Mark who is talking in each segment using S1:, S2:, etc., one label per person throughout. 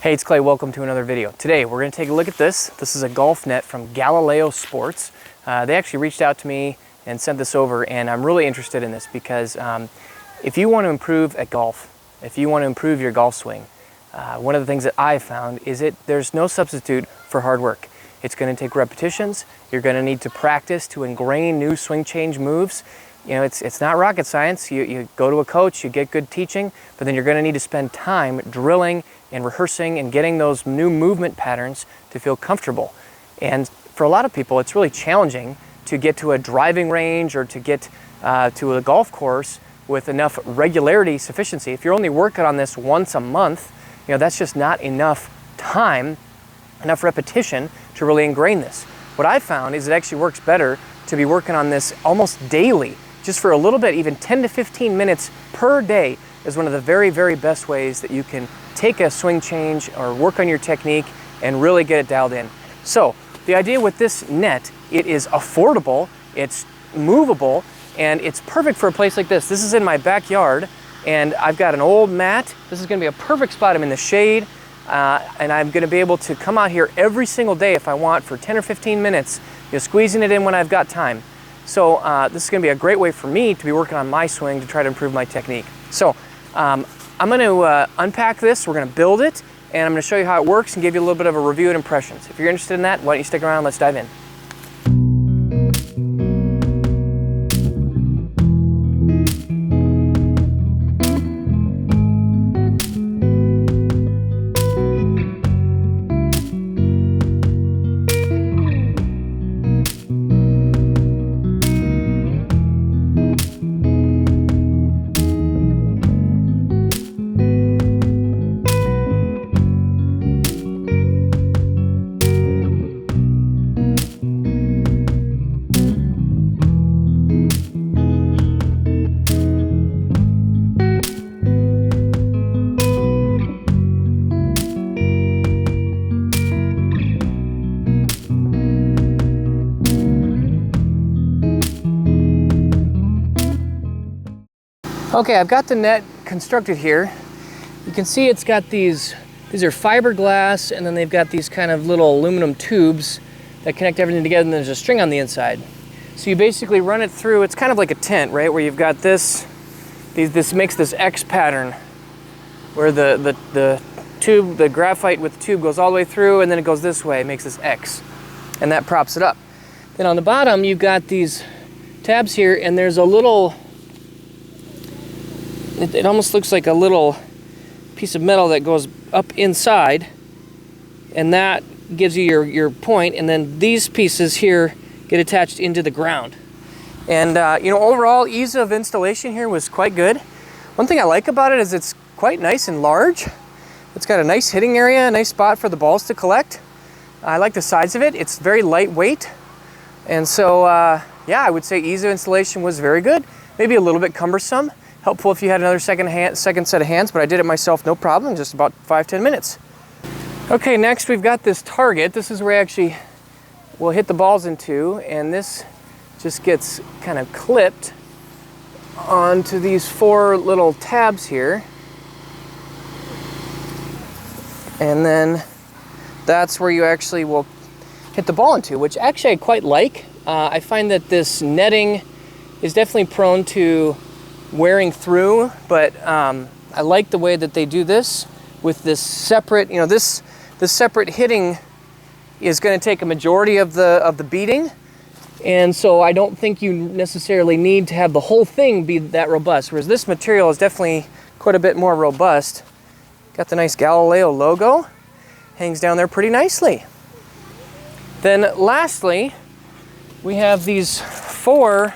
S1: Hey, it's Clay. Welcome to another video. Today we're going to take a look at this. This is a golf net from Galileo Sports. They actually reached out to me and sent this over, and I'm really interested in this because if you want to improve at golf, if you want to improve your golf swing, one of the things that I've found is there's no substitute for hard work. It's going to take repetitions. You're going to need to practice to ingrain new swing change moves. You know, it's not rocket science. You go to a coach, you get good teaching, but then you're going to need to spend time drilling and rehearsing and getting those new movement patterns to feel comfortable. And for a lot of people, it's really challenging to get to a driving range or to get to a golf course with enough regularity, sufficiency. If you're only working on this once a month, you know, that's just not enough time, enough repetition to really ingrain this. What I've found is it actually works better to be working on this almost daily, just for a little bit, even 10 to 15 minutes per day is one of the very, very best ways that you can take a swing change or work on your technique and really get it dialed in. So the idea with this net, it is affordable, it's movable, and it's perfect for a place like this. This is in my backyard, and I've got an old mat. This is gonna be a perfect spot. I'm in the shade, and I'm gonna be able to come out here every single day if I want for 10 or 15 minutes, squeezing it in when I've got time. So this is going to be a great way for me to be working on my swing to try to improve my technique. So I'm going to unpack this, we're going to build it, and I'm going to show you how it works and give you a little bit of a review and impressions. If you're interested in that, why don't you stick around, let's dive in. Okay, I've got the net constructed here. You can see it's got these are fiberglass, and then they've got these kind of little aluminum tubes that connect everything together, and there's a string on the inside. So you basically run it through, it's kind of like a tent, right? Where you've got this makes this X pattern where the tube, the graphite with the tube goes all the way through, and then it goes this way, it makes this X, and that props it up. Then on the bottom, you've got these tabs here, and there's a little, it almost looks like a little piece of metal that goes up inside, and that gives you your point, and then these pieces here get attached into the ground. And you know, overall ease of installation here was quite good. One thing I like about it is it's quite nice and large. It's got a nice hitting area, a nice spot for the balls to collect. I like the size of it. It's very lightweight, and so yeah, I would say ease of installation was very good. Maybe a little bit cumbersome. Helpful if you had another second set of hands, but I did it myself, no problem, just about 5-10 minutes. Okay, next we've got this target. This is where I actually will hit the balls into, and this just gets kind of clipped onto these 4 little tabs here. And then that's where you actually will hit the ball into, which actually I quite like. I find that this netting is definitely prone to wearing through, but I like the way that they do this with this separate, you know, this separate hitting is going to take a majority of the beating, and so I don't think you necessarily need to have the whole thing be that robust, whereas this material is definitely quite a bit more robust. Got the nice Galileo logo, hangs down there pretty nicely. Then lastly, we have these 4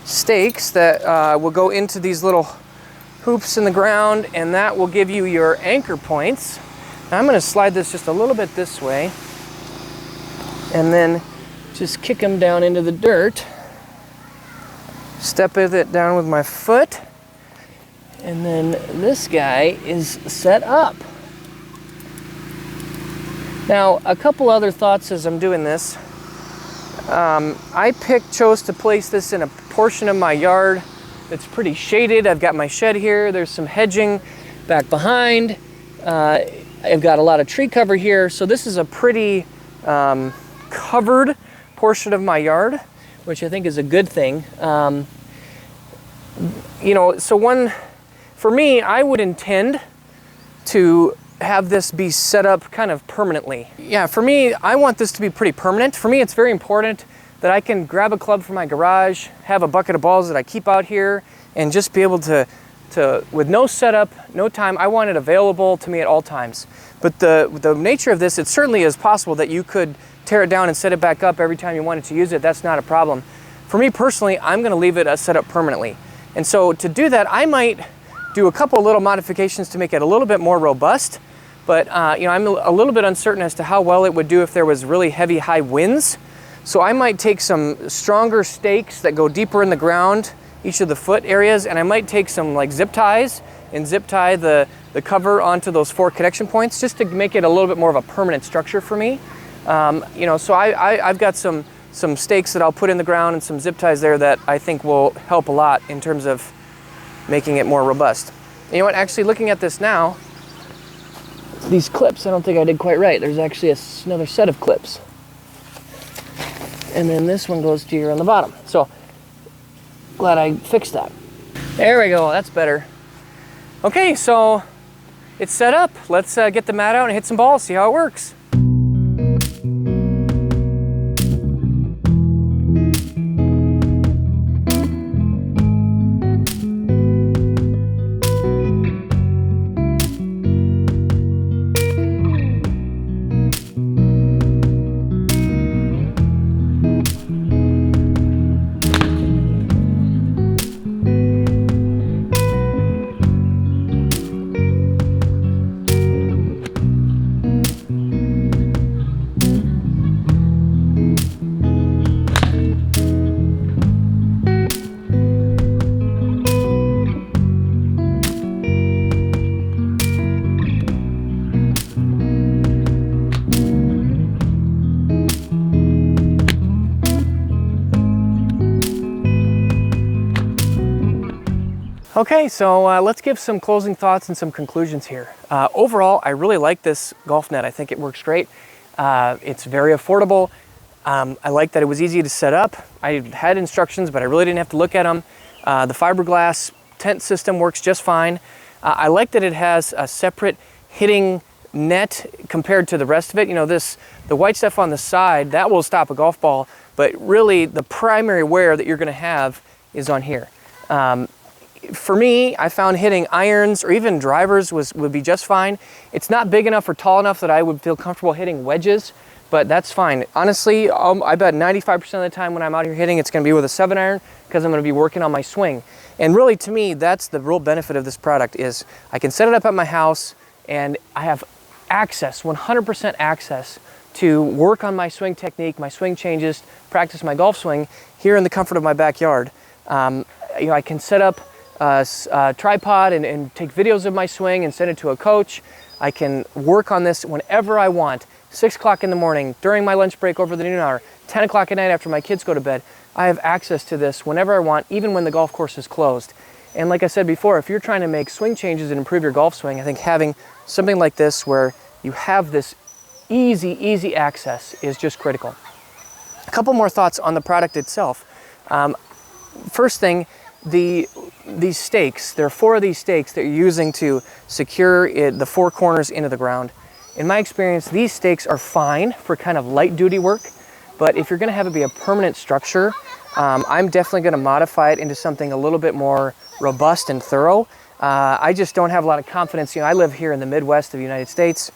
S1: stakes that will go into these little hoops in the ground, and that will give you your anchor points. Now I'm going to slide this just a little bit this way and then just kick them down into the dirt, step it down with my foot, and then this guy is set up. Now a couple other thoughts as I'm doing this. I chose to place this in a portion of my yard that's pretty shaded. I've got my shed here, there's some hedging back behind. I've got a lot of tree cover here, so this is a pretty covered portion of my yard, which I think is a good thing. You know, so for me, I would intend to have this be set up kind of permanently. Yeah, for me, I want this to be pretty permanent. For me, it's very important that I can grab a club from my garage, have a bucket of balls that I keep out here, and just be able to with no setup, no time, I want it available to me at all times. But the nature of this, it certainly is possible that you could tear it down and set it back up every time you wanted to use it. That's not a problem. For me personally, I'm gonna leave it set up permanently. And so to do that, I might do a couple little modifications to make it a little bit more robust. But you know, I'm a little bit uncertain as to how well it would do if there was really heavy, high winds. So I might take some stronger stakes that go deeper in the ground, each of the foot areas, and I might take some like zip ties and zip tie the cover onto those 4 connection points just to make it a little bit more of a permanent structure for me. You know, so I've got some stakes that I'll put in the ground and some zip ties there that I think will help a lot in terms of making it more robust. You know what, actually looking at this now, these clips, I don't think I did quite right. There's actually another set of clips. And then this one goes to here on the bottom. So glad I fixed that. There we go, that's better. Okay, so it's set up. Let's get the mat out and hit some balls, see how it works. Okay, so let's give some closing thoughts and some conclusions here. Overall, I really like this golf net. I think it works great. It's very affordable. I like that it was easy to set up. I had instructions, but I really didn't have to look at them. The fiberglass tent system works just fine. I like that it has a separate hitting net compared to the rest of it. You know, the white stuff on the side, that will stop a golf ball, but really the primary wear that you're gonna have is on here. For me, I found hitting irons or even drivers would be just fine. It's not big enough or tall enough that I would feel comfortable hitting wedges, but that's fine. Honestly, I bet 95% of the time when I'm out here hitting, it's gonna be with a 7-iron because I'm gonna be working on my swing. And really, to me, that's the real benefit of this product is I can set it up at my house and I have access, 100% access to work on my swing technique, my swing changes, practice my golf swing here in the comfort of my backyard. You know, I can set up a tripod and take videos of my swing and send it to a coach. I can work on this whenever I want. 6 o'clock in the morning, during my lunch break over the noon hour, 10 o'clock at night after my kids go to bed. I have access to this whenever I want, even when the golf course is closed. And like I said before, if you're trying to make swing changes and improve your golf swing, I think having something like this where you have this easy access is just critical. A couple more thoughts on the product itself. First thing, these stakes, there are 4 of these stakes that you're using to secure the 4 corners into the ground. In my experience, these stakes are fine for kind of light duty work, but if you're gonna have it be a permanent structure, I'm definitely gonna modify it into something a little bit more robust and thorough. I just don't have a lot of confidence. You know, I live here in the Midwest of the United States.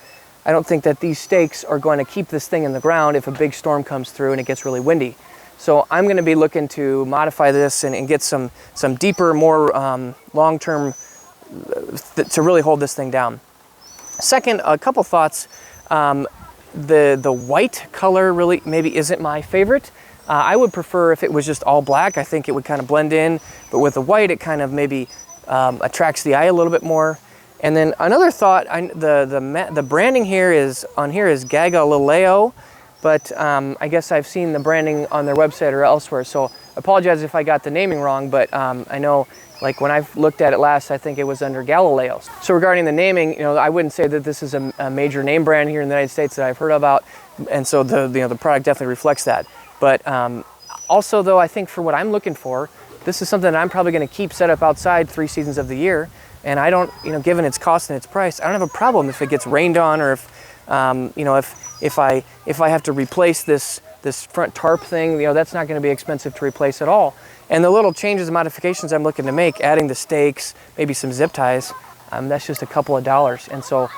S1: I don't think that these stakes are going to keep this thing in the ground if a big storm comes through and it gets really windy. So I'm going to be looking to modify this and get some deeper, more long-term to really hold this thing down. Second, a couple thoughts. The white color really maybe isn't my favorite. I would prefer if it was just all black. I think it would kind of blend in, but with the white, it kind of maybe attracts the eye a little bit more. And then another thought, the branding here is Galileo, but I guess I've seen the branding on their website or elsewhere. So apologize if I got the naming wrong, but I know like when I've looked at it last, I think it was under Galileo. So regarding the naming, I wouldn't say that this is a major name brand here in the United States that I've heard about, and so the product definitely reflects that. But also though, I think for what I'm looking for, this is something that I'm probably going to keep set up outside 3 seasons of the year, and I don't, given its cost and its price, I don't have a problem if it gets rained on, or if I have to replace this front tarp thing, that's not going to be expensive to replace at all. And the little changes and modifications I'm looking to make, adding the stakes, maybe some zip ties, that's just a couple of dollars. And so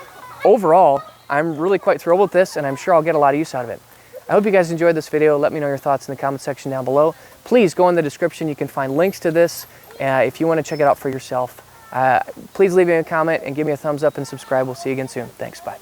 S1: overall, I'm really quite thrilled with this, and I'm sure I'll get a lot of use out of it. I hope you guys enjoyed this video. Let me know your thoughts in the comment section down below. Please go in the description. You can find links to this if you want to check it out for yourself. Please leave me a comment and give me a thumbs up and subscribe. We'll see you again soon. Thanks. Bye.